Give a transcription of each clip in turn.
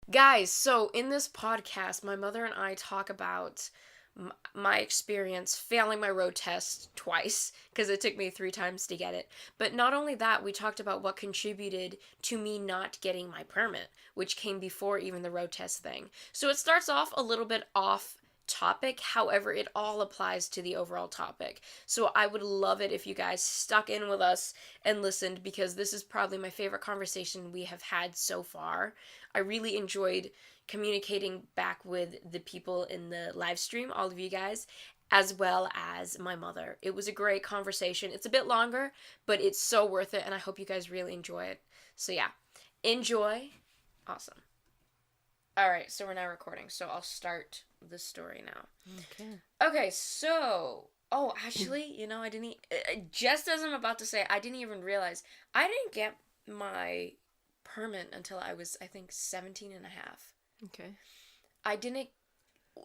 Guys, so in this podcast, my mother and I talk about my experience failing my road test twice because it took me 3 times to get it. But not only that, we talked about what contributed to me not getting my permit, which came before even the road test thing. So it starts off a little bit off topic, however, it all applies to the overall topic. So I would love it if you guys stuck in with us and listened because this is probably my favorite conversation we have had so far. I really enjoyed communicating back with the people in the live stream, all of you guys, as well as my mother. It was a great conversation. It's a bit longer, but it's so worth it, and I hope you guys really enjoy it. So, yeah, enjoy. Awesome. All right, so we're now recording, so I'll start the story now. Okay, so. Oh, actually, I didn't. Just as I'm about to say, I didn't even realize. I didn't get my permit until I was, I think, 17 and a half. Okay. I didn't.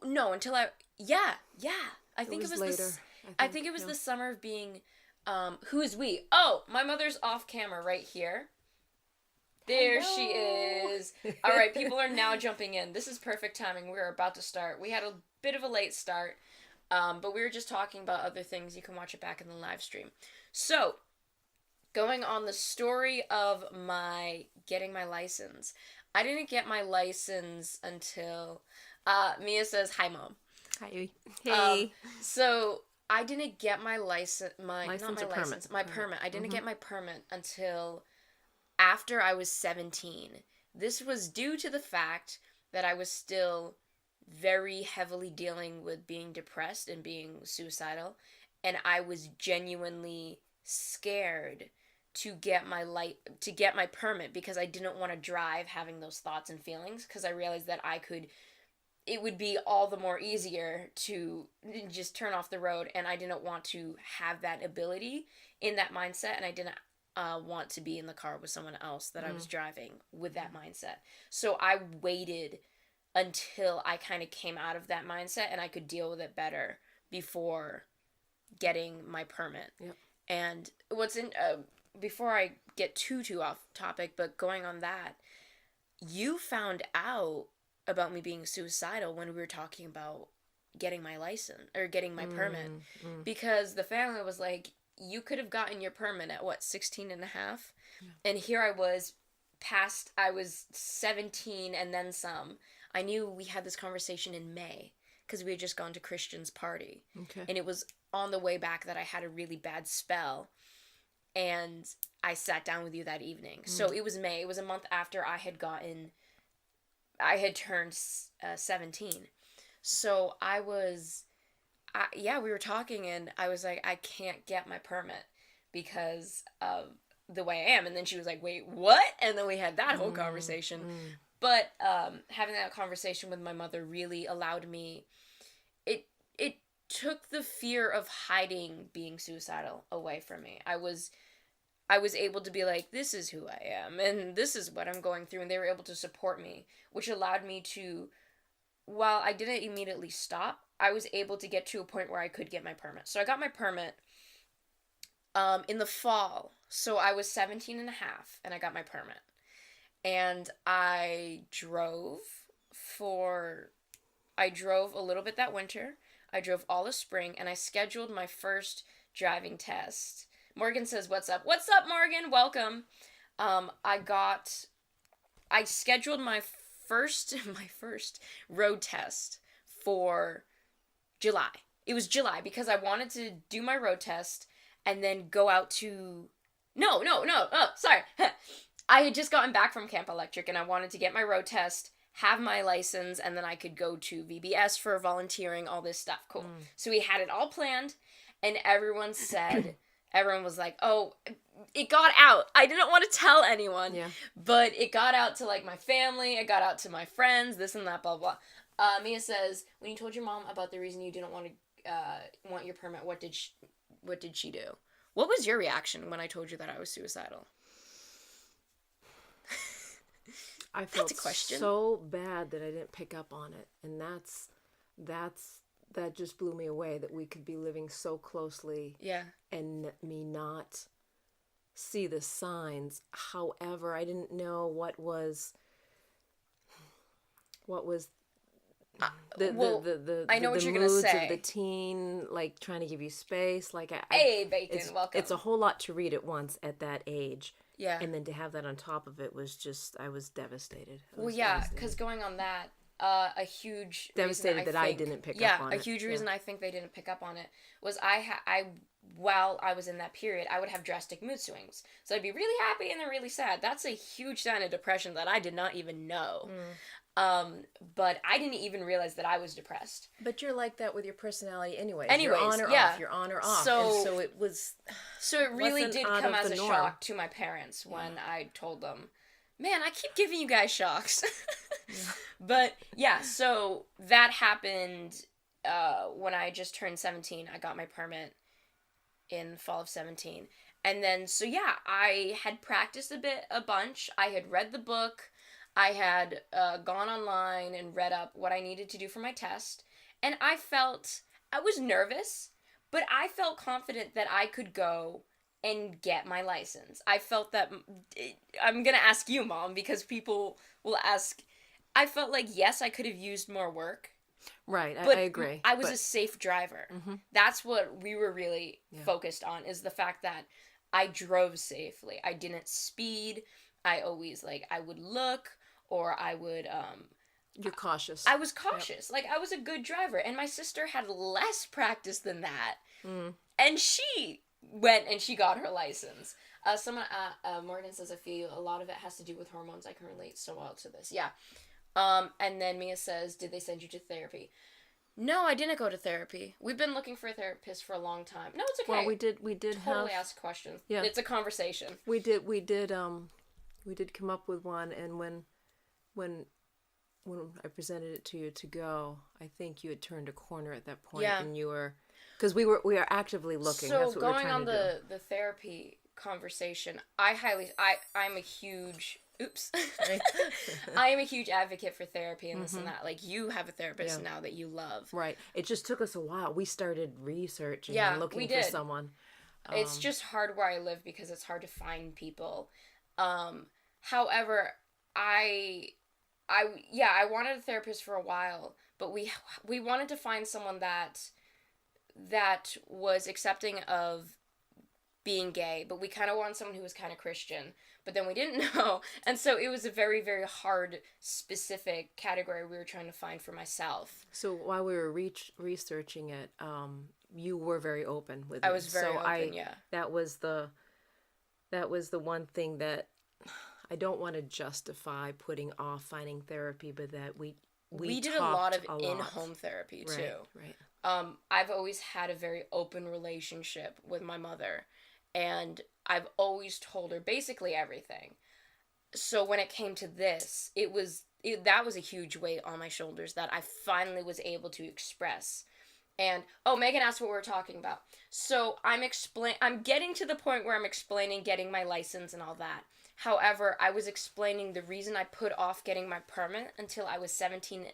No, until I. Yeah. I think it was later. I think it was the summer of being. Who is we? Oh, my mother's off camera right here. There Hello. she is. All right, people are now jumping in. This is perfect timing. We're about to start. We had a bit of a late start, but we were just talking about other things. You can watch it back in the live stream. So, going on the story of my getting my license. I didn't get my license until Mia says, "Hi, Mom." Hi. Hey. So I didn't get my license, my Permit. permit. I didn't get my permit until after I was 17. This was due to the fact that I was still very heavily dealing with being depressed and being suicidal, and I was genuinely scared to get my permit because I didn't want to drive having those thoughts and feelings because I realized that it would be all the more easier to just turn off the road, and I didn't want to have that ability in that mindset, and I didn't want to be in the car with someone else that I was driving with that mindset. So I waited until I kind of came out of that mindset and I could deal with it better before getting my permit. Yep. And before I get too off topic, but going on that, you found out about me being suicidal when we were talking about getting my license or getting my permit because the family was like, you could have gotten your permit at 16 and a half? Yeah. And here I was I was 17 and then some. I knew we had this conversation in May because we had just gone to Christian's party. Okay. And it was on the way back that I had a really bad spell. And I sat down with you that evening. So it was May. It was a month after I had turned 17. So we were talking and I was like, I can't get my permit because of the way I am. And then she was like, wait, what? And then we had that whole conversation. But having that conversation with my mother really allowed me, it took the fear of hiding being suicidal away from me. I was able to be like, this is who I am and this is what I'm going through, and they were able to support me, which allowed me to, while I didn't immediately stop, I was able to get to a point where I could get my permit. So I got my permit in the fall. So I was 17 and a half and I got my permit. And I drove a little bit that winter. I drove all the spring, and I scheduled my first driving test. Morgan says, "What's up?" What's up, Morgan? Welcome. I scheduled my first road test for July. It was July because I wanted to do my road test and then go out to... No. Oh, sorry. I had just gotten back from Camp Electric and I wanted to get my road test, have my license, and then I could go to VBS for volunteering, all this stuff. Cool. So we had it all planned, and everyone was like, oh, it got out. I didn't want to tell anyone, but it got out to, like, my family. It got out to my friends, this and that, blah, blah. Mia says, when you told your mom about the reason you didn't want your permit, what did she do? What was your reaction when I told you that I was suicidal? I felt so bad that I didn't pick up on it, and that just blew me away, that we could be living so closely, and me not see the signs. However, I didn't know what was what was I know what you're gonna moods say. of the teen, like trying to give you space. Like Hey, Bacon, welcome. It's a whole lot to read at once at that age. Yeah. And then to have that on top of it was just, I was devastated. Because going on that, a huge devastated reason I didn't pick up on it. Yeah, a huge reason I think they didn't pick up on it was while I was in that period, I would have drastic mood swings. So I'd be really happy and then really sad. That's a huge sign of depression that I did not even know. But I didn't even realize that I was depressed. But you're like that with your personality anyways. Anyways, you're on or off. You're on or off. So it was. So it really did come as a shock to my parents when I told them, "Man, I keep giving you guys shocks." But yeah, so that happened when I just turned 17. I got my permit in fall of 17. And then, so yeah, I had practiced a bunch. I had read the book. I had gone online and read up what I needed to do for my test. And I was nervous, but I felt confident that I could go and get my license. I felt that, I'm going to ask you, Mom, because people will ask, I felt like, yes, I could have used more work. Right, but I agree. I was a safe driver. Mm-hmm. That's what we were really focused on, is the fact that I drove safely. I didn't speed. I always, I would look, or I would, You're cautious. I was cautious. Yep. I was a good driver. And my sister had less practice than that. Mm. And she went and she got her license. Morgan says, I feel a lot of it has to do with hormones. I can relate so well to this. Yeah. And then Mia says, did they send you to therapy? No, I didn't go to therapy. We've been looking for a therapist for a long time. No, it's okay. Well, we did totally ask questions. Yeah. It's a conversation. We did come up with one, and when I presented it to you to go, I think you had turned a corner at that point, and you were, because we are actively looking. So that's what going on the therapy conversation, I'm a huge I am a huge advocate for therapy and this and that. You have a therapist now that you love. Right. It just took us a while. We started researching and looking for someone. It's just hard where I live because it's hard to find people. However, I wanted a therapist for a while, but we wanted to find someone that was accepting of being gay, but we kind of wanted someone who was kind of Christian, but then we didn't know, and so it was a very, very hard, specific category we were trying to find for myself. So while we were researching it, you were very open with it. I was very open, yeah. That was the one thing that I don't want to justify putting off finding therapy, but that we did a lot of in-home therapy too. Right. I've always had a very open relationship with my mother, and I've always told her basically everything. So when it came to this, that was a huge weight on my shoulders that I finally was able to express. And Megan asked what we were talking about. So I'm getting to the point where I'm explaining getting my license and all that. However, I was explaining the reason I put off getting my permit until I was 17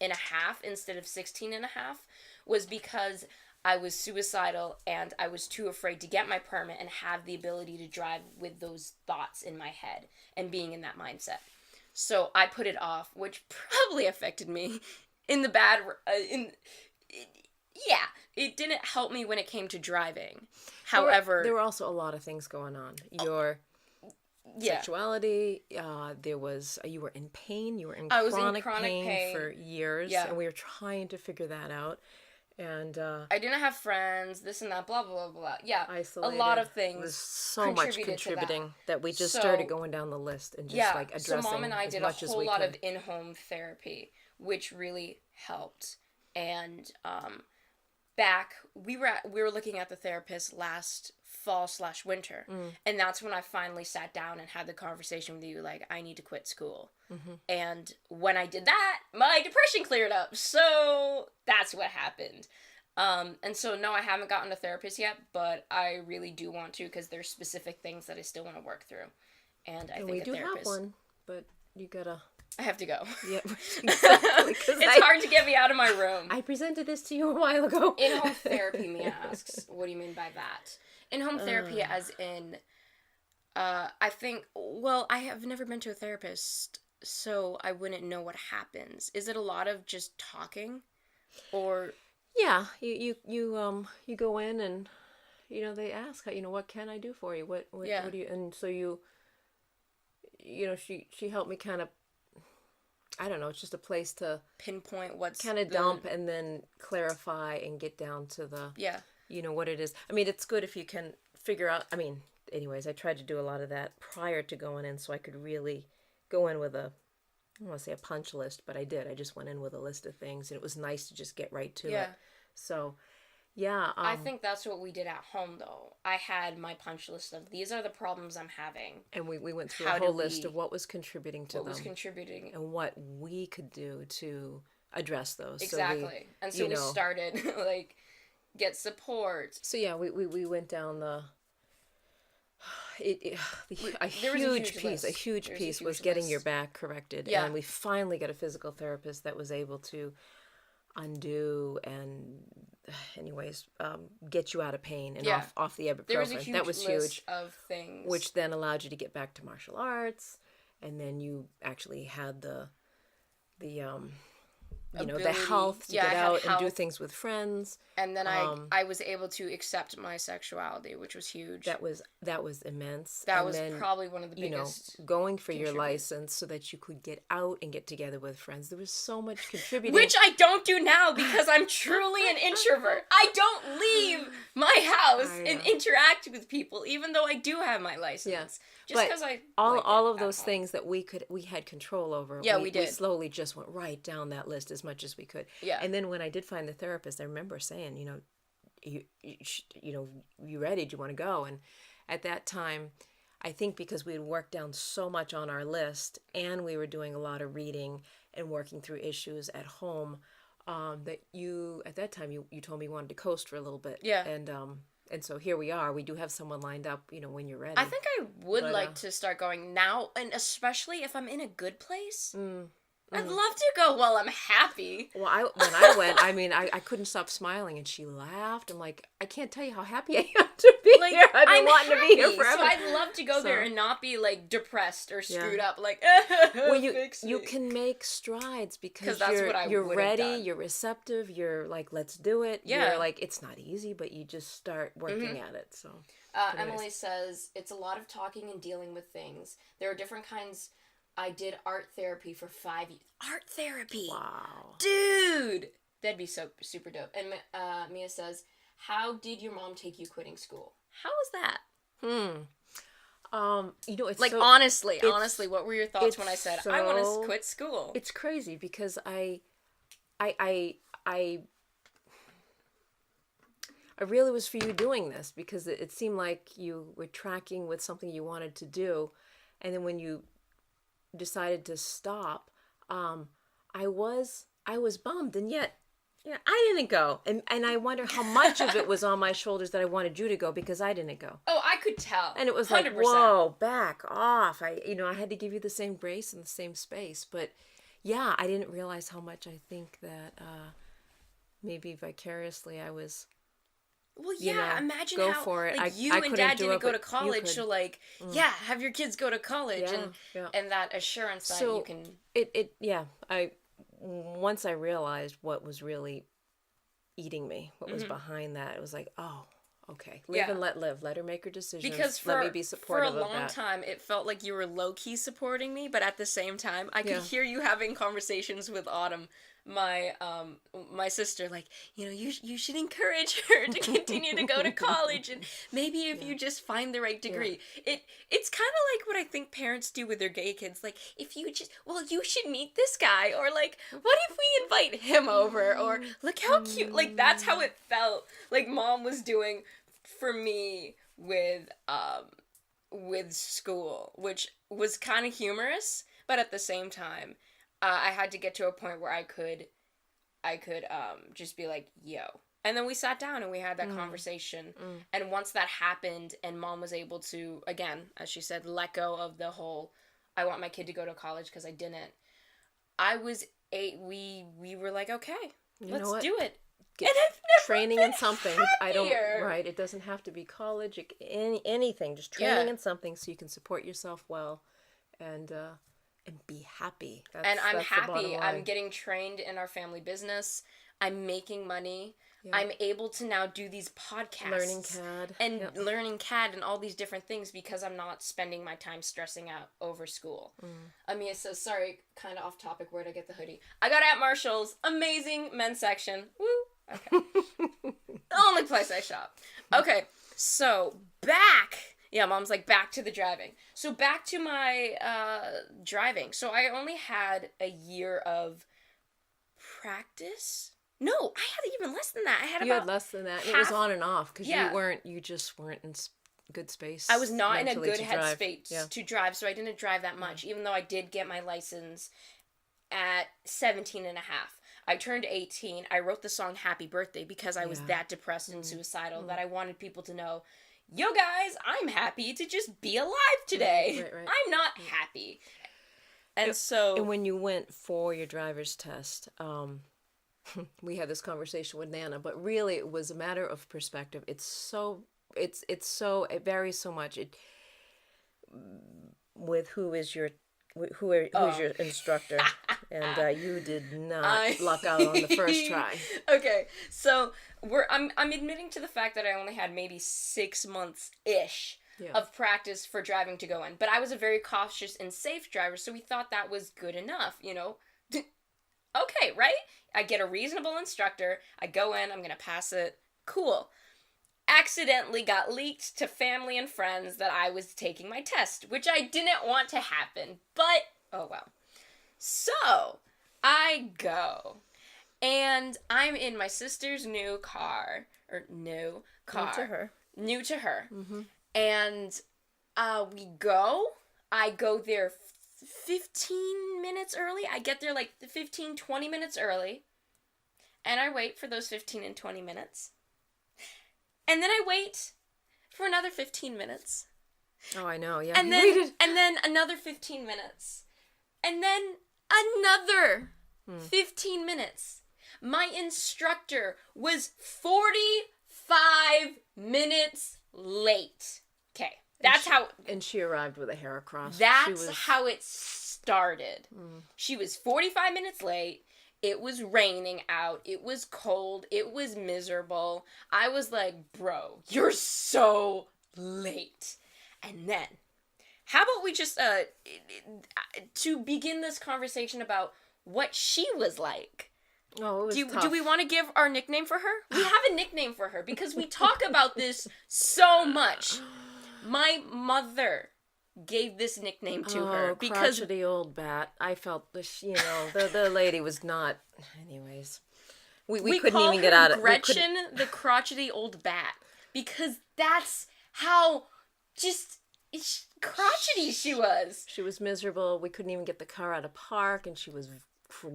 and a half instead of 16 and a half was because I was suicidal and I was too afraid to get my permit and have the ability to drive with those thoughts in my head and being in that mindset. So I put it off, which probably affected me in the bad... it didn't help me when it came to driving. However... There were also a lot of things going on. Your... sexuality, there was, you were in pain, you were in chronic pain for years, and we were trying to figure that out, and I didn't have friends, this and that, blah, blah, blah, blah, isolated. A lot of things. There was so much contributing that we just started going down the list and just addressing so Mom and I as did much a as whole we lot could. of in-home therapy, which really helped, and we were looking at the therapist last fall/winter, and that's when I finally sat down and had the conversation with you, I need to quit school. And when I did that, my depression cleared up, so that's what happened. And so no, I haven't gotten a therapist yet, but I really do want to, because there's specific things that I still want to work through, and I think we a do therapist... have one, but you gotta... I have to go. Yep, exactly. It's hard to get me out of my room. I presented this to you a while ago. In-home therapy, Mia asks, what do you mean by that? In-home therapy as in, I think, I have never been to a therapist so I wouldn't know what happens. Is it a lot of just talking, or Yeah, you go in and they ask, what can I do for you? yeah, What do you? And so she helped me kind of, I don't know, it's just a place to pinpoint what's kind of dump and then clarify and get down to the, yeah. what it is. I mean, it's good if you can figure out, I mean, anyways, I tried to do a lot of that prior to going in so I could really go in with I don't want to say a punch list, but I did. I just went in with a list of things, and it was nice to just get right to it. So, yeah. I think that's what we did at home, though. I had my punch list of, these are the problems I'm having. And we went through a whole list of what was contributing to them. What was contributing. And what we could do to address those. Exactly. So we started, like, get support. So, yeah, we went down the... A huge piece was getting your back corrected. Yeah. And we finally got a physical therapist that was able to undo and get you out of pain and off the ibuprofen. There was a huge list of things, which then allowed you to get back to martial arts, and then you actually had the health to get out and do things with friends. And then I was able to accept my sexuality, which was huge. That was immense. That was probably one of the biggest. Going for your license so that you could get out and get together with friends. There was so much contributing. Which I don't do now because I'm truly an introvert. I don't leave my house and interact with people, even though I do have my license. Yes. Just because all of those things that we had control over. Yeah, we did. We slowly just went right down that list as much as we could. Yeah. And then when I did find the therapist, I remember saying, you ready? Do you want to go? And at that time, I think because we had worked down so much on our list and we were doing a lot of reading and working through issues at home, that at that time you told me you wanted to coast for a little bit. Yeah. And so here we are. We do have someone lined up, when you're ready. I think I would like to start going now, and especially if I'm in a good place. I'd love to go while I'm happy. Well, when I went, I couldn't stop smiling, and she laughed. I'm like, I can't tell you how happy I am to be here. I've been wanting to be here forever. So I'd love to go there and not be like depressed or screwed up. Like, well, you can make strides because you're ready, you're receptive, you're like, let's do it. Yeah. You're like, it's not easy, but you just start working at it. So Emily says it's a lot of talking and dealing with things. There are different kinds. I did art therapy for 5 years. Art therapy! Wow. Dude! That'd be so super dope. And Mia says, how did your mom take you quitting school? How was that? It's like, honestly, what were your thoughts when I said, I want to quit school? It's crazy because I really was for you doing this because it seemed like you were tracking with something you wanted to do. And then when you decided to stop, I was bummed, and yet I didn't go, and I wonder how much of it was on my shoulders that I wanted you to go because I didn't go. Oh, I could tell. And it was 100%. Like, whoa, back off. I had to give you the same grace and the same space, but yeah, I didn't realize how much I think that maybe vicariously I was. Well, yeah, imagine how for it. Like, you and Dad didn't go to college, so like, have your kids go to college, and that assurance that you can. Once I realized what was really eating me, what was behind that, it was like, oh, okay, live and let live. Let her make her decisions. Because let me be supportive for a long time, it felt like you were low key supporting me, but at the same time, I could hear you having conversations with Autumn. My sister, like, you should encourage her to continue to go to college, and maybe if you just find the right degree. It's kind of like what I think parents do with their gay kids, like, if you just, you should meet this guy, or like, what if we invite him over, or look how cute, like, that's how it felt like Mom was doing for me with school, which was kind of humorous, but at the same time, I had to get to a point where I could just be like, yo. And then we sat down and we had that conversation. And once that happened and Mom was able to, again, as she said, let go of the whole, I want my kid to go to college because I didn't. We were like, okay, let's do it. Get training in something. Right. It doesn't have to be college, anything, just training in something so you can support yourself well and and be happy. And I'm happy. I'm getting trained in our family business. I'm making money. Yeah. I'm able to now do these podcasts. Learning CAD. And learning CAD and all these different things because I'm not spending my time stressing out over school. Amia says, sorry, kind of off topic, where'd I get the hoodie? I got it at Marshall's. Amazing men's section. Woo! Okay. The only place I shop. Okay, so back. Yeah, Mom's like, back to the driving. So back to my driving. So I only had a year of practice. No, I had even less than that. You had less than that. It was on and off because you just weren't in good space. I was not in a good headspace to drive, so I didn't drive that much, even though I did get my license at 17 and a half. I turned 18. I wrote the song Happy Birthday because I was that depressed and suicidal that I wanted people to know, yo guys, I'm happy to just be alive today. Right. I'm not happy. And and when you went for your driver's test, we had this conversation with Nana, but really it was a matter of perspective. It varies so much. With who's your instructor, and you did not luck out on the first try. Okay, so I'm admitting to the fact that I only had maybe 6 months ish of practice for driving to go in, but I was a very cautious and safe driver, so we thought that was good enough, you know. Okay, right? I get a reasonable instructor. I go in. I'm gonna pass it. Cool. Accidentally got leaked to family and friends that I was taking my test, which I didn't want to happen, but oh well. So, I go, and I'm in my sister's new car. New to her. Mm-hmm. And we go. I go there 15 minutes early. I get there like 15, 20 minutes early, and I wait for those 15 and 20 minutes. And then I wait for another 15 minutes. Oh, I know, yeah. And then another 15 minutes. And then another 15 minutes. My instructor was 45 minutes late. Okay, And she arrived with a hair across. That's how it started. She was 45 minutes late. It was raining out. It was cold. It was miserable. I was like, bro, you're so late. And then, how about we just, to begin this conversation about what she was like. Oh, it was tough. Do we want to give our nickname for her? We have a nickname for her because we talk about this so much. My mother gave this nickname to her because crotchety old bat. I felt the lady was not. Anyways, we couldn't even get out of Gretchen, the crotchety old bat, because that's how just crotchety she was. She was miserable. We couldn't even get the car out of park, and she was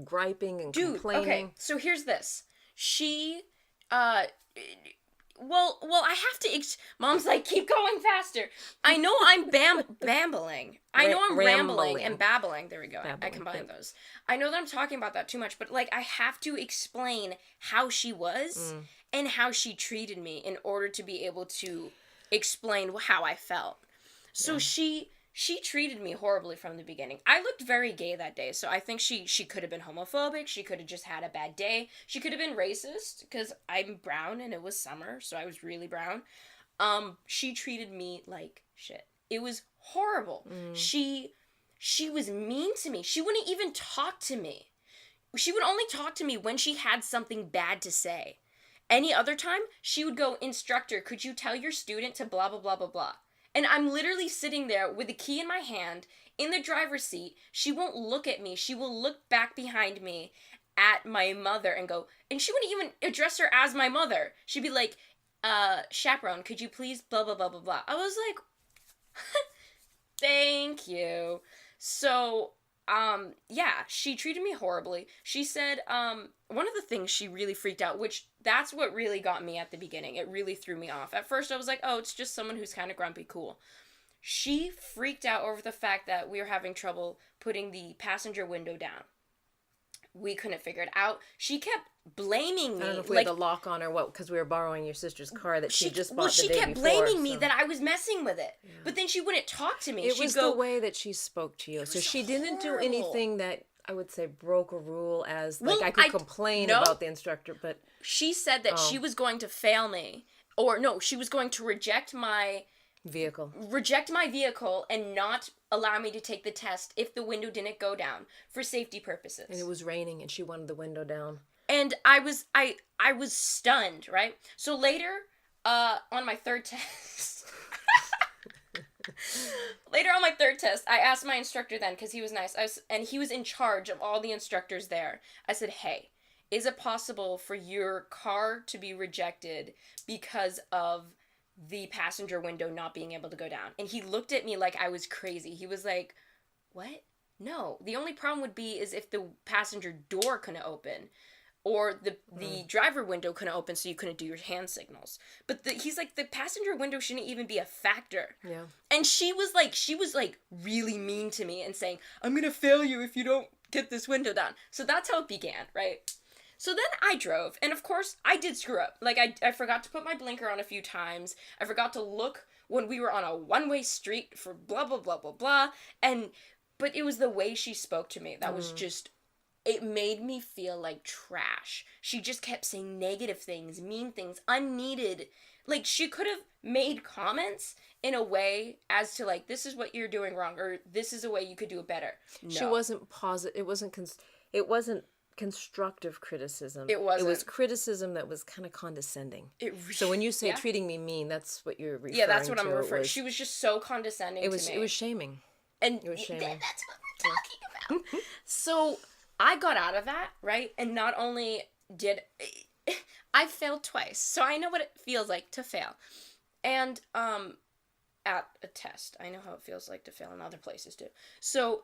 griping and complaining. Okay, so here's this. She, Well, I have to. Mom's like, keep going faster. I know I'm bambling. I know I'm rambling and babbling. There we go. I combined those. I know that I'm talking about that too much, but like I have to explain how she was and how she treated me in order to be able to explain how I felt. So she treated me horribly from the beginning. I looked very gay that day, so I think she could have been homophobic. She could have just had a bad day. She could have been racist, because I'm brown and it was summer, so I was really brown. She treated me like shit. It was horrible. She was mean to me. She wouldn't even talk to me. She would only talk to me when she had something bad to say. Any other time, she would go, instructor, could you tell your student to blah, blah, blah, blah, blah. And I'm literally sitting there with the key in my hand, in the driver's seat. She won't look at me. She will look back behind me at my mother and go, and she wouldn't even address her as my mother. She'd be like, chaperone, could you please blah, blah, blah, blah, blah. I was like, thank you. So, she treated me horribly. She said, one of the things she really freaked out, which that's what really got me at the beginning. It really threw me off. At first I was like, oh, it's just someone who's kind of grumpy, cool. She freaked out over the fact that we were having trouble putting the passenger window down. We couldn't figure it out. She kept blaming me. I don't know if we had the lock on or what, because we were borrowing your sister's car that she just bought the day before. Well, she kept blaming me that I was messing with it. Yeah. But then she wouldn't talk to me. It was the way that she spoke to you. So she didn't do anything that I would say broke a rule, as like I could complain about the instructor, but she said that she was going to fail me, or no, she was going to reject my vehicle and not allow me to take the test if the window didn't go down for safety purposes. And it was raining and she wanted the window down. And I was stunned, right? So later, on my third test, I asked my instructor then, because he was nice, and he was in charge of all the instructors there. I said, hey, is it possible for your car to be rejected because of the passenger window not being able to go down? And he looked at me like I was crazy. He was like, what? No. The only problem would be is if the passenger door couldn't open, or the driver window couldn't open, so you couldn't do your hand signals. But he's like, the passenger window shouldn't even be a factor. Yeah. And she was like really mean to me and saying, I'm gonna fail you if you don't get this window down. So that's how it began, right? So then I drove, and of course I did screw up. Like I forgot to put my blinker on a few times. I forgot to look when we were on a one-way street for blah blah blah blah blah. But it was the way she spoke to me that was just, it made me feel like trash. She just kept saying negative things, mean things, unneeded. Like, she could have made comments in a way as to, like, this is what you're doing wrong, or this is a way you could do it better. No. She wasn't positive. It wasn't constructive criticism. It wasn't. It was criticism that was kind of condescending. So when you say treating me mean, that's what you're referring to. Yeah, that's what I'm referring to. She was just so condescending to me. It was shaming. And it was shaming. That's what we're talking about. So I got out of that, right? And not only did I failed twice, so I know what it feels like to fail. And at a test, I know how it feels like to fail in other places too. So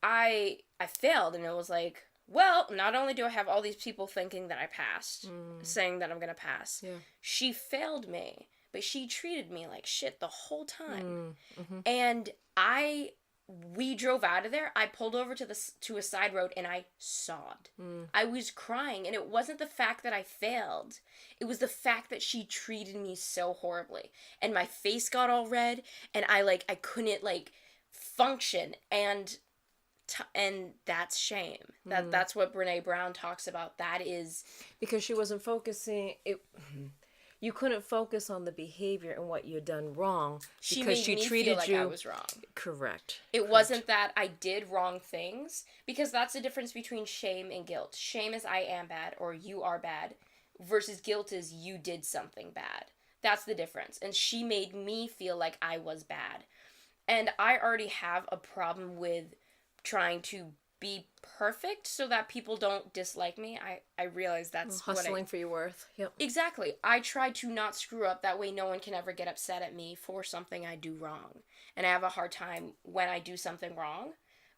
I failed, and it was like, well, not only do I have all these people thinking that I passed, saying that I'm gonna pass, she failed me, but she treated me like shit the whole time. And we drove out of there. I pulled over to a side road, and I sobbed. I was crying, and it wasn't the fact that I failed. It was the fact that she treated me so horribly, and my face got all red, and I couldn't function, and that's shame. That's what Brene Brown talks about. That is because she wasn't focusing. You couldn't focus on the behavior and what you had done wrong because she treated you like I was wrong. Correct. It wasn't that I did wrong things, because that's the difference between shame and guilt. Shame is I am bad or you are bad, versus guilt is you did something bad. That's the difference. And she made me feel like I was bad. And I already have a problem with trying to be perfect so that people don't dislike me. I realize that's hustling for your worth. Yep. Exactly. I try to not screw up. That way no one can ever get upset at me for something I do wrong. And I have a hard time when I do something wrong.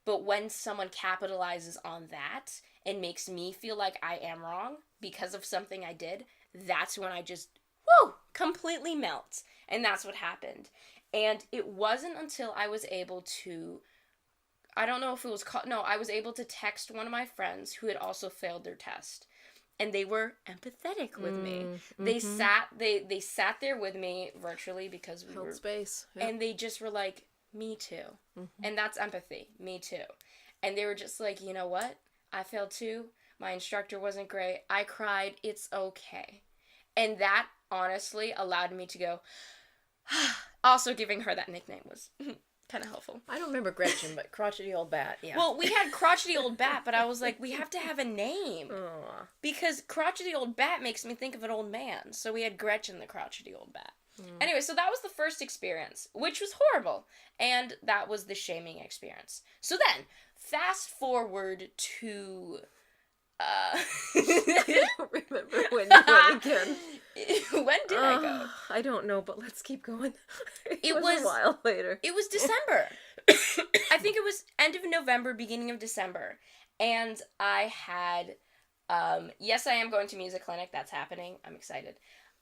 But when someone capitalizes on that and makes me feel like I am wrong because of something I did, that's when I just, completely melt. And that's what happened. And it wasn't until I was able to, I don't know if it was called, no, I was able to text one of my friends who had also failed their test. And they were empathetic with me. They sat there with me virtually because we held space. Yep. And they just were like, me too. And that's empathy. Me too. And they were just like, you know what? I failed too. My instructor wasn't great. I cried. It's okay. And that honestly allowed me to go, also giving her that nickname was kind of helpful. I don't remember Gretchen, but crotchety old bat. Yeah. Well, we had crotchety old bat, but I was like, we have to have a name. Aww. Because crotchety old bat makes me think of an old man. So we had Gretchen the crotchety old bat. Anyway, so that was the first experience, which was horrible. And that was the shaming experience. So then, fast forward to... I don't remember when you went again. When did I go? I don't know, but let's keep going. It was a while later. It was December. I think it was end of November, beginning of December. And I had, yes, I am going to music clinic. That's happening. I'm excited.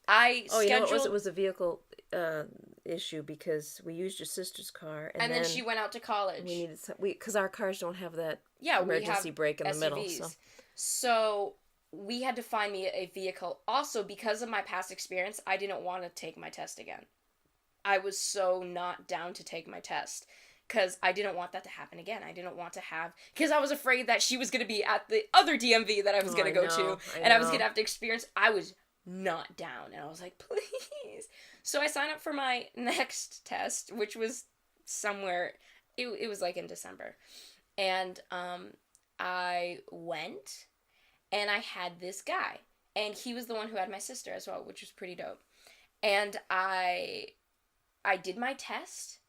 I Oh, you know what scheduled... It was a vehicle issue because we used your sister's car, and then she went out to college. We needed because our cars don't have that we emergency have brake in the middle. SUVs. So we had to find me a vehicle. Also, because of my past experience, I didn't want to take my test again. I was so not down to take my test because I didn't want that to happen again. I didn't want to have... Because I was afraid that she was going to be at the other DMV that I was going to go to, and I was going to have to experience... I was not down, and I was like, please. So I signed up for my next test, which was somewhere... It was like in December. And I went, and I had this guy. And he was the one who had my sister as well, which was pretty dope. And I did my test.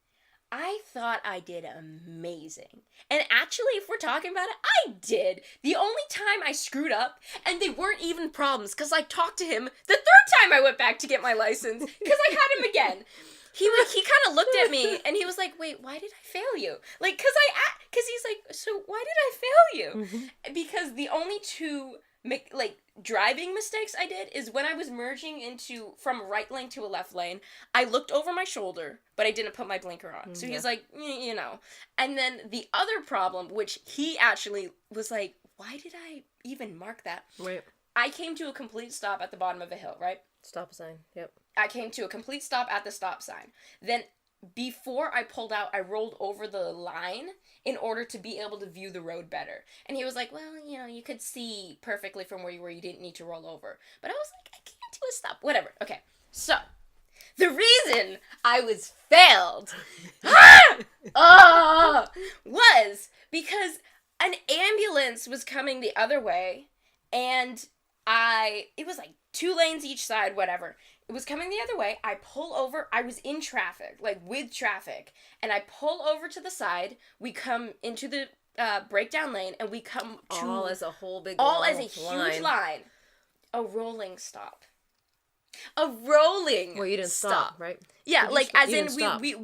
I thought I did amazing. And actually, if we're talking about it, I did. The only time I screwed up, and they weren't even problems, because I talked to him the third time I went back to get my license, because I had him again. He kind of looked at me, and he was like, wait, why did I fail you? Like, because he's like, so why did I fail you? Mm-hmm. Because the only two... driving mistakes I did is when I was merging from a right lane to a left lane, I looked over my shoulder, but I didn't put my blinker on. So he's like, you know. And then the other problem, which he actually was like, why did I even mark that? Right. I came to a complete stop at the bottom of a hill, right? Stop sign, yep. I came to a complete stop at the stop sign. Then before I pulled out, I rolled over the line in order to be able to view the road better. And he was like, well, you know, you could see perfectly from where you were. You didn't need to roll over. But I was like, I can't do a stop. Whatever. Okay. So, the reason I was failed was because an ambulance was coming the other way, and it was like 2 lanes each side, whatever. It was coming the other way. I pull over. I was in traffic, like with traffic. And I pull over to the side. We come into the breakdown lane, and we come to... All as a whole big all as a huge line. A rolling stop. A rolling Well, you didn't stop, right? Yeah, like as in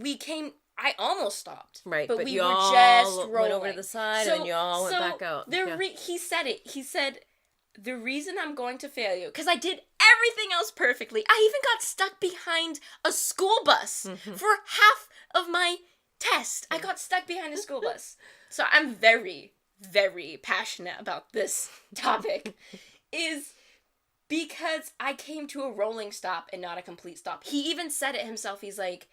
we came... I almost stopped. Right, but we you were just rolling. went over to the side, and you all went back out. He said it. He said... The reason I'm going to fail you, because I did everything else perfectly. I even got stuck behind a school bus for half of my test. I got stuck behind a school bus. So I'm very, very passionate about this topic. Is because I came to a rolling stop and not a complete stop. He even said it himself. He's like,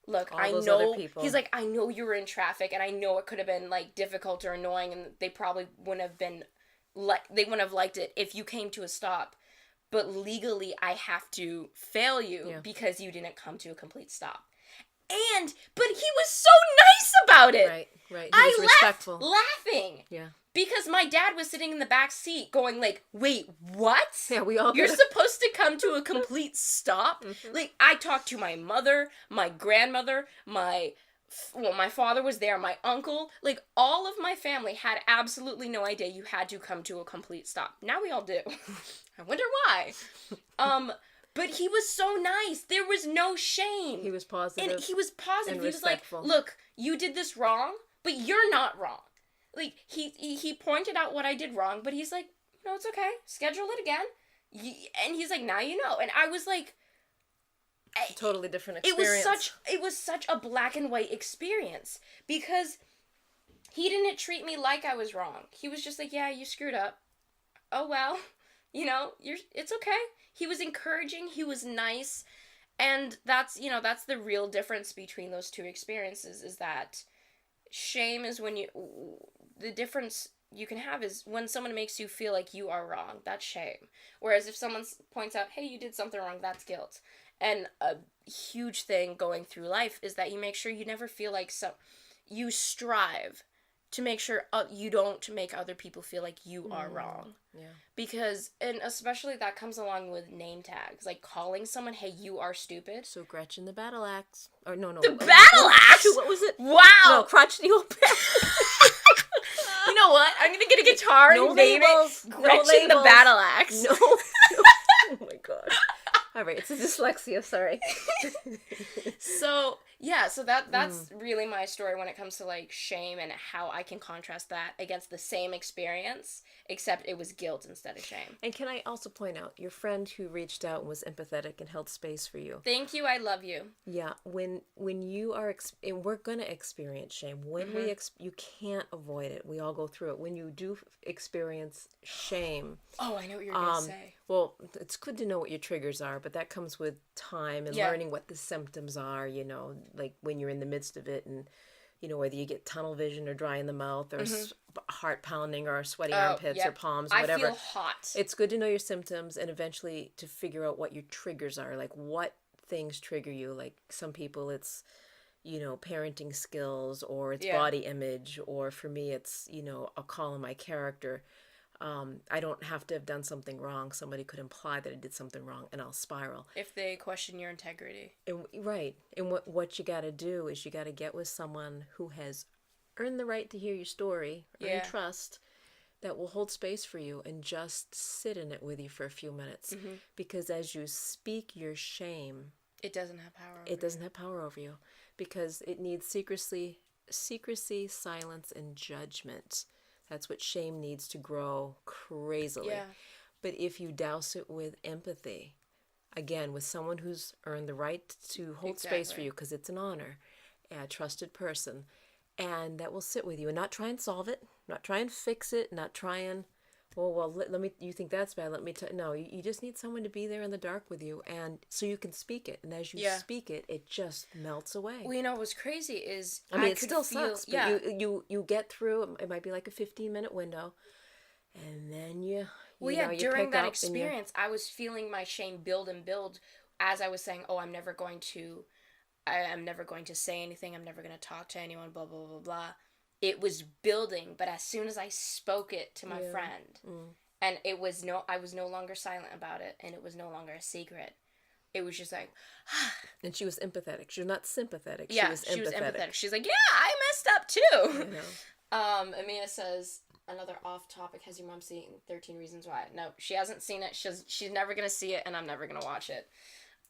look, I know. He's like, I know you were in traffic, and I know it could have been like difficult or annoying, and they probably wouldn't have been... they wouldn't have liked it if you came to a stop, but legally I have to fail you because you didn't come to a complete stop. But he was so nice about it. Right. He was respectful. Laughing. Yeah. Because my dad was sitting in the back seat going like, wait, what? Yeah, we all You're supposed to come to a complete stop? Like, I talked to my mother, my grandmother, my father was there, my uncle, like, all of my family had absolutely no idea you had to come to a complete stop. Now we all do. I wonder why. But he was so nice. There was no shame. He was positive. And he was positive. He was respectful. Like, look, you did this wrong, but you're not wrong. Like, he pointed out what I did wrong, but he's like, no, it's okay. Schedule it again. And he's like, now you know. And I was like... Totally different experience. It was such a black and white experience because he didn't treat me like I was wrong. He was just like, yeah, you screwed up. Oh, well, you know, it's okay. He was encouraging. He was nice. And that's the real difference between those two experiences is that shame is the difference you can have is when someone makes you feel like you are wrong. That's shame. Whereas if someone points out, hey, you did something wrong, that's guilt. And a huge thing going through life is that you make sure you never feel like you strive to make sure you don't make other people feel like you are wrong. Yeah. Because, and especially that comes along with name tags, like calling someone, hey, you are stupid. So Gretchen the battle axe. Or no. The battle axe? What was it? Wow. No, crotchety old battle. You know what? I'm going to get a guitar and name it Gretchen the battle axe. No. Oh my God. All right, it's a dyslexia, sorry. So, Yeah, so that's really my story when it comes to like shame and how I can contrast that against the same experience, except it was guilt instead of shame. And can I also point out, your friend who reached out and was empathetic and held space for you. Thank you, I love you. Yeah, when you are, and we're going to experience shame. When you can't avoid it. We all go through it. When you do experience shame. Oh, I know what you're going to say. Well, it's good to know what your triggers are, but that comes with time and learning what the symptoms are, like when you're in the midst of it, and, whether you get tunnel vision or dry in the mouth or heart pounding or sweaty armpits or palms, whatever. I feel hot. It's good to know your symptoms and eventually to figure out what your triggers are, like what things trigger you. Like some people it's, parenting skills, or it's body image, or for me it's, a call on my character. I don't have to have done something wrong. Somebody could imply that I did something wrong and I'll spiral. If they question your integrity. Right. And what you got to do is you got to get with someone who has earned the right to hear your story, earn trust, that will hold space for you and just sit in it with you for a few minutes. Mm-hmm. Because as you speak your shame, it doesn't have power over you. It doesn't have power over you because it needs secrecy, silence, and judgment. That's what shame needs to grow crazily. Yeah. But if you douse it with empathy, again, with someone who's earned the right to hold space for you, because it's an honor, a trusted person, and that will sit with you and not try and solve it, not try and fix it, not try and, let me, you think that's bad, no, you just need someone to be there in the dark with you, and so you can speak it, and as you speak it, it just melts away. Well, what's crazy is, it still sucks, but you get through, it might be like a 15-minute window, and then you during that experience, I was feeling my shame build and build as I was saying, I'm never going to say anything, I'm never going to talk to anyone, blah, blah, blah, blah. It was building, but as soon as I spoke it to my friend, and I was no longer silent about it, and it was no longer a secret. It was just like, and she was empathetic. She was not sympathetic. Yeah, she was empathetic. She's like, yeah, I messed up too. Amina says, another off topic, has your mom seen 13 Reasons Why? No, she hasn't seen it. She's never going to see it, and I'm never going to watch it.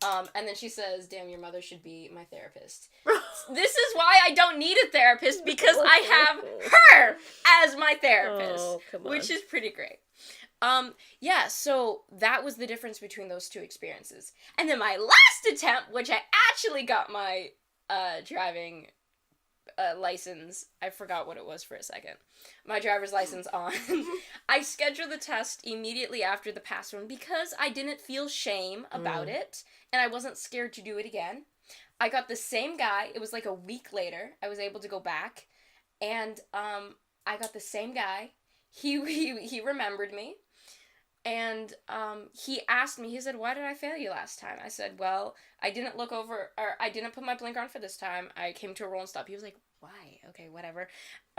And then she says, damn, your mother should be my therapist. This is why I don't need a therapist, because I have her as my therapist, which is pretty great. So that was the difference between those two experiences. And then my last attempt, which I actually got my driving license, I forgot what it was for a second, my driver's license on. I scheduled the test immediately after the past one because I didn't feel shame about it, and I wasn't scared to do it again. I got the same guy. It was like a week later. I was able to go back, and I got the same guy. He remembered me, and he asked me, he said, why did I fail you last time? I said, well, I didn't look over, or I didn't put my blinker on for this time. I came to a rolling stop. He was like, why? Okay, whatever.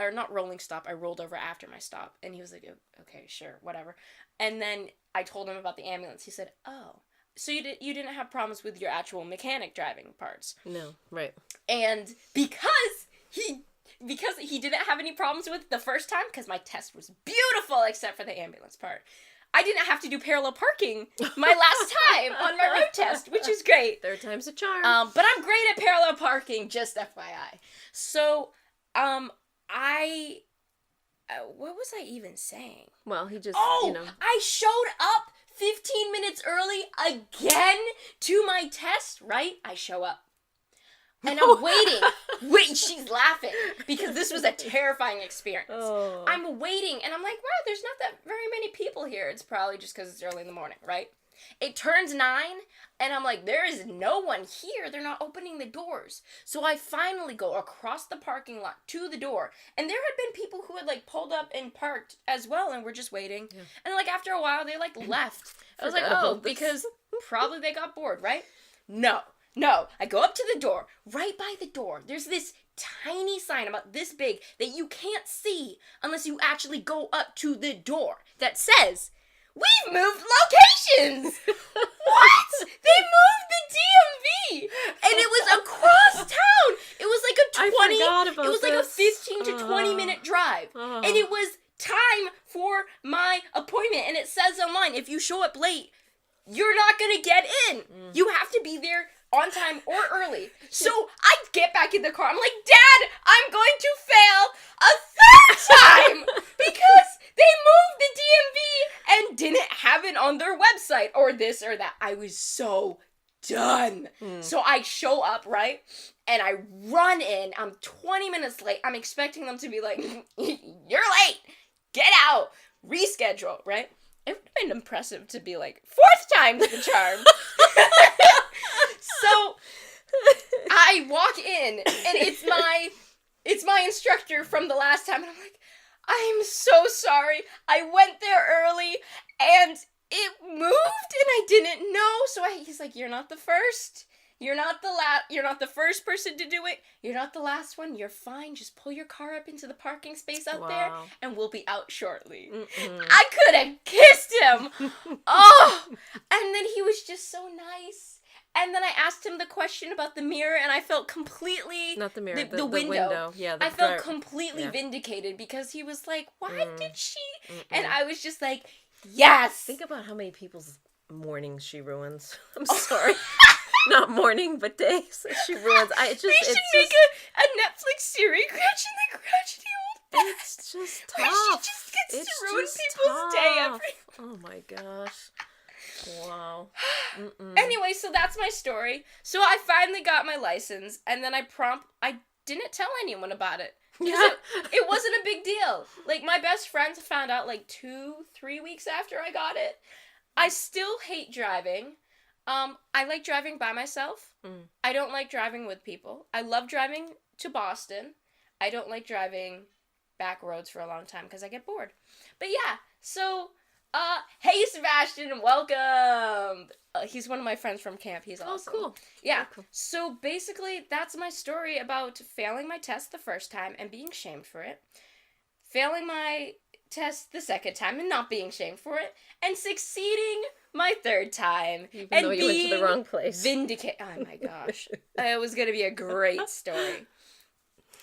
Or not rolling stop. I rolled over after my stop. And he was like, okay, sure, whatever. And then I told him about the ambulance. He said, oh, so you didn't have problems with your actual mechanic driving parts? No, right. And because he didn't have any problems with it the first time, because my test was beautiful except for the ambulance part, I didn't have to do parallel parking my last time on my road test, which is great. Third time's a charm. But I'm great at parallel parking, just FYI. So, what was I even saying? Well, he just, I showed up 15 minutes early again to my test, right? I show up. And I'm waiting. Wait, she's laughing because this was a terrifying experience. Oh. I'm waiting, and I'm like, wow, there's not that very many people here. It's probably just because it's early in the morning, right? It turns 9, and I'm like, there is no one here. They're not opening the doors. So I finally go across the parking lot to the door, and there had been people who had, pulled up and parked as well, and were just waiting. Yeah. And, after a while, they, left. I was like, oh, because probably they got bored, right? No, I go up to the door. Right by the door, there's this tiny sign about this big that you can't see unless you actually go up to the door that says, we've moved locations! What? They moved the DMV! And it was across town! It was like a 15 to 20 minute drive. And it was time for my appointment. And it says online, if you show up late, you're not gonna get in. You have to be there on time or early. So I get back in the car. I'm like, Dad, I'm going to fail a third time because they moved the DMV and didn't have it on their website or this or that. I was so done. So I show up, right? And I run in. I'm 20 minutes late. I'm expecting them to be like, you're late. Get out. Reschedule, right? It would have been impressive to be like, fourth time's the charm. So I walk in, and it's my instructor from the last time, and I'm like, I'm so sorry. I went there early, and it moved, and I didn't know. So he's like, you're not the first. You're not the first person to do it. You're not the last one. You're fine. Just pull your car up into the parking space out there, and we'll be out shortly. I could have kissed him. Oh! And then he was just so nice. And then I asked him the question about the mirror, and I felt completely... Not the mirror, the window. Yeah, I felt completely vindicated, because he was like, why did she... And I was just like, yes! Think about how many people's mornings she ruins. I'm sorry. Not morning, but days that she ruins. We should make a Netflix series, Gretchen the Crotchety Old Bastard. It's just tough. Where she just gets to ruin people's day every... Oh my gosh. Wow. Anyway, so that's my story. So I finally got my license, and then I didn't tell anyone about it. Yeah. It wasn't a big deal. Like, my best friends found out like 2-3 weeks after I got it. I still hate driving. I like driving by myself. I don't like driving with people. I love driving to Boston. I don't like driving back roads for a long time because I get bored. But yeah, so, hey Sebastian, welcome! He's one of my friends from camp. He's awesome. Oh, cool. Yeah, oh, cool. So basically, that's my story about failing my test the first time and being shamed for it. Failing my test the second time and not being shamed for it. And succeeding my third time. Even and though you went to the wrong place. Oh my gosh. It was going to be a great story.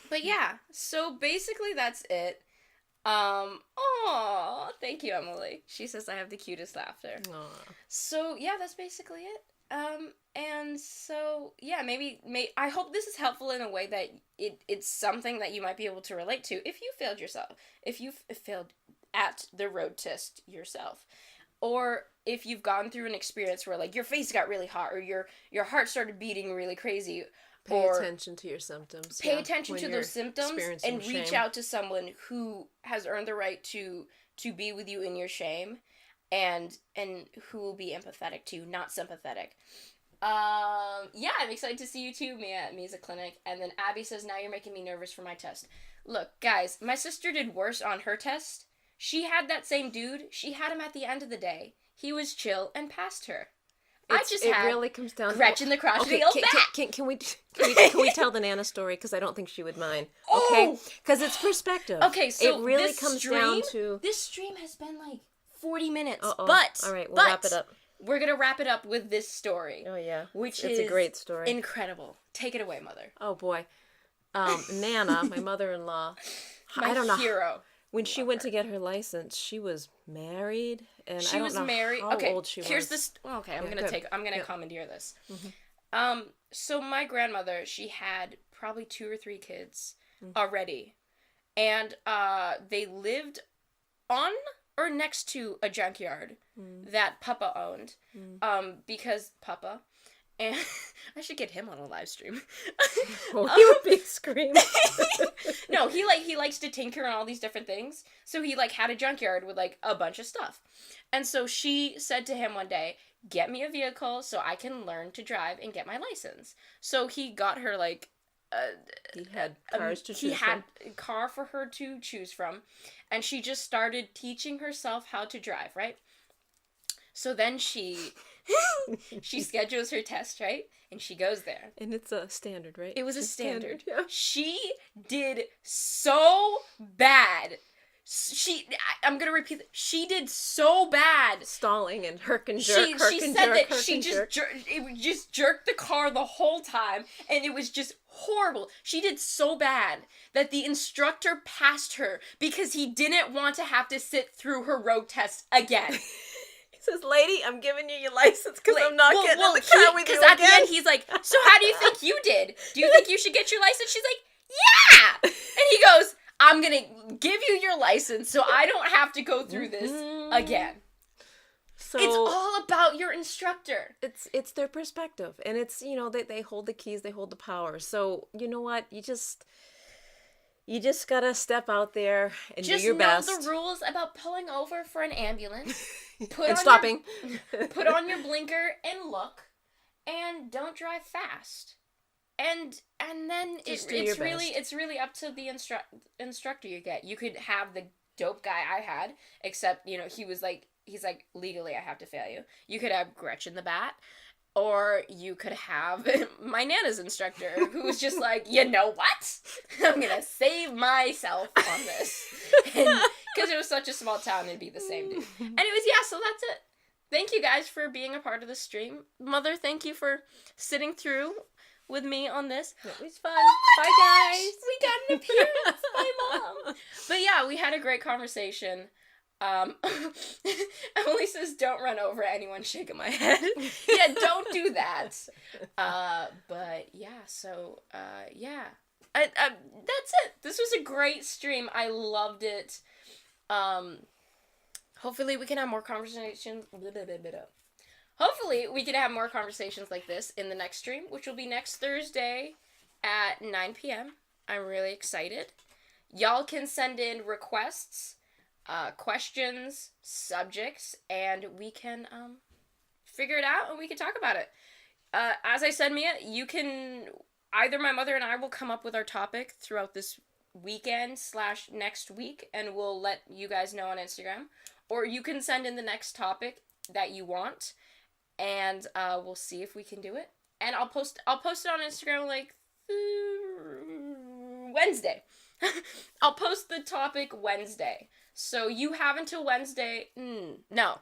But yeah, so basically that's it. Aw, thank you, Emily. She says I have the cutest laughter. Aww. So yeah, that's basically it. And so yeah, maybe I hope this is helpful in a way that it's something that you might be able to relate to if you failed yourself. If you failed at the road test yourself. Or if you've gone through an experience where, like, your face got really hot, or your heart started beating really crazy. Pay attention to your symptoms. Pay attention to those symptoms and reach out to someone who has earned the right to be with you in your shame, and who will be empathetic to you, not sympathetic. Yeah, I'm excited to see you too, Mia, at Music Clinic. And then Abby says, now you're making me nervous for my test. Look, guys, my sister did worse on her test. She had that same dude. She had him at the end of the day. He was chill and passed her. It really comes down Gretchen the Crotchety Old Bat. Can we tell the Nana story? Because I don't think she would mind. Okay? Because it's perspective. Okay, so it really comes down to... This stream has been like 40 minutes. Uh-oh. But... All right, we'll wrap it up. We're going to wrap it up with this story. Oh, yeah. Which is a great story. Incredible. Take it away, Mother. Oh, boy. Nana, my mother-in-law... I don't know. Hero. When she went to get her license, she was married, and I don't know how old she was. Here's this. Okay, I'm gonna commandeer this. So my grandmother, she had probably 2 or 3 kids already, and they lived on or next to a junkyard that Papa owned, because Papa. And I should get him on a live stream. Oh, he would be screaming. No, he likes to tinker and all these different things. So he had a junkyard with a bunch of stuff. And so she said to him one day, "Get me a vehicle so I can learn to drive and get my license." So he got her he had cars to choose from. He had a car for her to choose from, and she just started teaching herself how to drive, right? So then she schedules her test, right? And she goes there. And it's a standard, right? It was a standard. Yeah. She did so bad. I'm going to repeat that. She did so bad. Stalling and herk and jerk, She said that she just jerked the car the whole time, and it was just horrible. She did so bad that the instructor passed her because he didn't want to have to sit through her road test again. says, "Lady, I'm giving you your license because I'm not getting in the car with you again." Because at again. the end, he's like, "So how do you think you did? Do you think you should get your license?" She's like, "Yeah!" And he goes, "I'm going to give you your license so I don't have to go through this again." So it's all about your instructor. It's their perspective. And it's, they hold the keys, they hold the power. So, you know what? You just gotta step out there and do your best. Just know the rules about pulling over for an ambulance. And stopping. Put on your blinker and look. And don't drive fast. And then it's really up to the instructor you get. You could have the dope guy I had, except, he's like, legally I have to fail you. You could have Gretchen the Bat. Or you could have my Nana's instructor, who was just like, you know what? I'm going to save myself on this. Because it was such a small town, it'd be the same dude. Anyways, so that's it. Thank you guys for being a part of the stream. Mother, thank you for sitting through with me on this. It was fun. Bye, guys. We got an appearance. Bye, Mom. But yeah, we had a great conversation. Emily says, "Don't run over anyone," shaking my head. Yeah, don't do that. But yeah, so, yeah. That's it. This was a great stream. I loved it. Hopefully we can have more conversations. Hopefully we can have more conversations like this in the next stream, which will be next Thursday at 9 p.m. I'm really excited. Y'all can send in requests, questions, subjects, and we can figure it out and we can talk about it. As I said, Mia, you can either my mother and I will come up with our topic throughout this weekend / next week, and we'll let you guys know on Instagram, or you can send in the next topic that you want, and we'll see if we can do it. And I'll post it on Instagram like Wednesday. I'll post the topic Wednesday. So you have until Wednesday. No.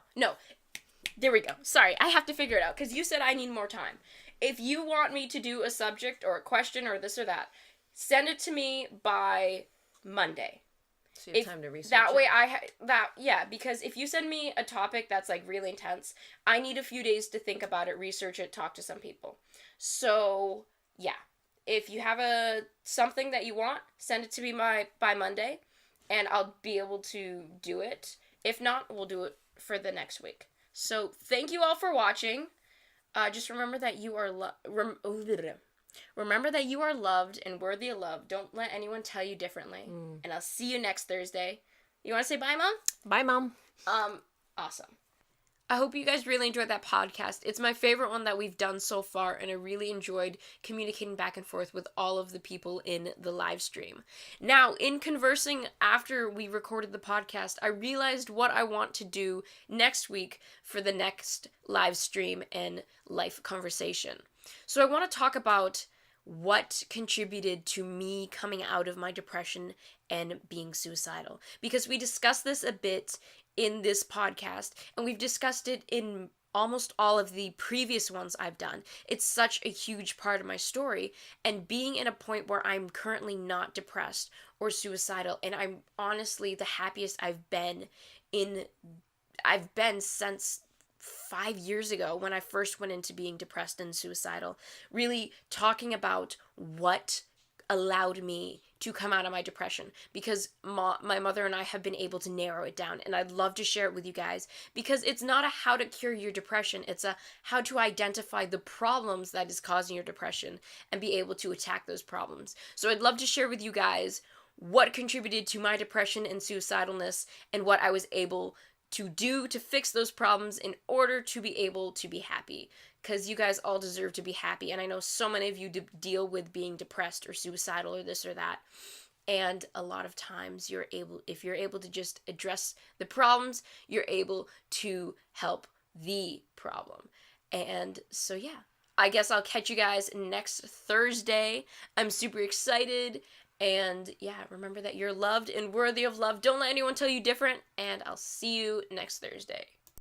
There we go. Sorry, I have to figure it out because you said I need more time. If you want me to do a subject or a question or this or that, send it to me by Monday. So you have time to research that it. way because if you send me a topic that's like really intense, I need a few days to think about it, research it, talk to some people. So yeah, if you have something that you want, send it to me by Monday, and I'll be able to do it. If not, we'll do it for the next week. So thank you all for watching. Just remember that you are remember that you are loved and worthy of love. Don't let anyone tell you differently. And I'll see you next Thursday. You want to say bye, Mom? Bye, Mom. Awesome. I hope you guys really enjoyed that podcast. It's my favorite one that we've done so far, and I really enjoyed communicating back and forth with all of the people in the live stream. Now, in conversing after we recorded the podcast, I realized what I want to do next week for the next live stream and life conversation. So I want to talk about what contributed to me coming out of my depression and being suicidal, because we discussed this a bit in this podcast, and we've discussed it in almost all of the previous ones I've done. It's such a huge part of my story, and being in a point where I'm currently not depressed or suicidal, and I'm honestly the happiest I've been since 5 years ago when I first went into being depressed and suicidal, really talking about what allowed me to come out of my depression, because my mother and I have been able to narrow it down, and I'd love to share it with you guys, because it's not a how to cure your depression, it's a how to identify the problems that is causing your depression and be able to attack those problems. So I'd love to share with you guys what contributed to my depression and suicidalness and what I was able to do to fix those problems in order to be able to be happy, because you guys all deserve to be happy, and I know so many of you deal with being depressed or suicidal or this or that, and a lot of times if you're able to just address the problems, you're able to help the problem. And so yeah, I guess I'll catch you guys next Thursday. I'm super excited. And yeah, remember that you're loved and worthy of love. Don't let anyone tell you different. And I'll see you next Thursday.